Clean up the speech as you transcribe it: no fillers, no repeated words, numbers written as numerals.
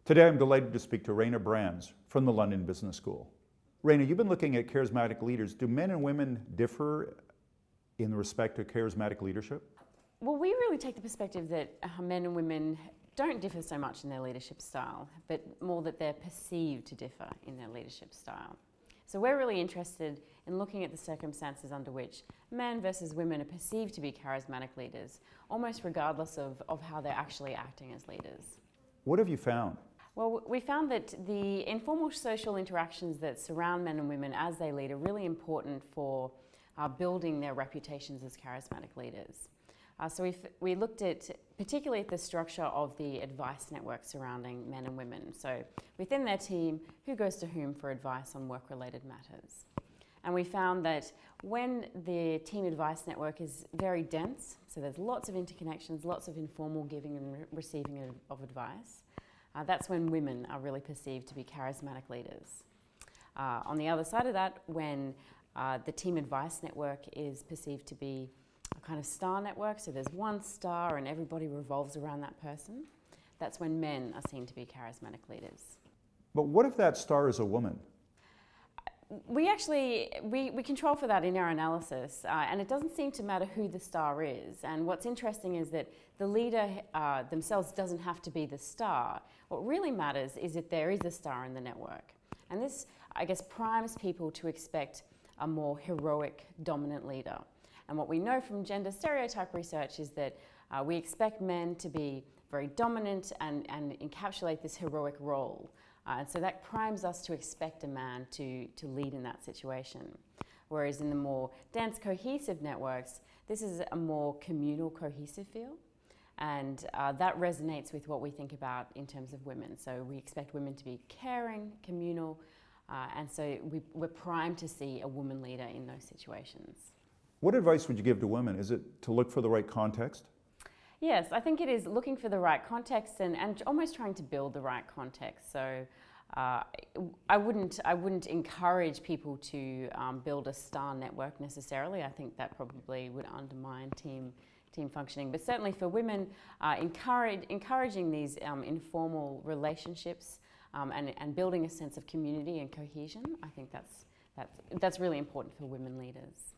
Today I'm delighted to speak to Raina from the London Business School. Raina, you've been looking at charismatic leaders. Do men and women differ in respect to charismatic leadership? Well, we really take the perspective that men and women don't differ so much in their leadership style, but more that they're perceived to differ in their leadership style. So we're really interested in looking at the circumstances under which men versus women are perceived to be charismatic leaders, almost regardless of how they're actually acting as leaders. What have you found? Well, we found that the informal social interactions that surround men and women as they lead are really important for building their reputations as charismatic leaders. So we looked at particularly at the structure of the advice network surrounding men and women. So within their team, who goes to whom for advice on work-related matters. And we found that when the team advice network is very dense, so there's lots of interconnections, lots of informal giving and receiving of advice, that's when women are really perceived to be charismatic leaders. On the other side of that, when the team advice network is perceived to be a kind of star network, so there's one star and everybody revolves around that person, that's when men are seen to be charismatic leaders. But what if that star is a woman? We actually control for that in our analysis, and it doesn't seem to matter who the star is. And what's interesting is that the leader themselves doesn't have to be the star. What really matters is that there is a star in the network. And this, I guess, primes people to expect a more heroic, dominant leader. And what we know from gender stereotype research is that we expect men to be very dominant and encapsulate this heroic role. And so that primes us to expect a man to lead in that situation. Whereas in the more dense, cohesive networks, this is a more communal, cohesive feel. And that resonates with what we think about in terms of women. So we expect women to be caring, communal, and so we're primed to see a woman leader in those situations. What advice would you give to women? Is it to look for the right context? Yes, I think it is looking for the right context and almost trying to build the right context. So I wouldn't encourage people to build a star network necessarily. I think that probably would undermine team functioning. But certainly for women, encouraging these informal relationships and building a sense of community and cohesion, I think that's really important for women leaders.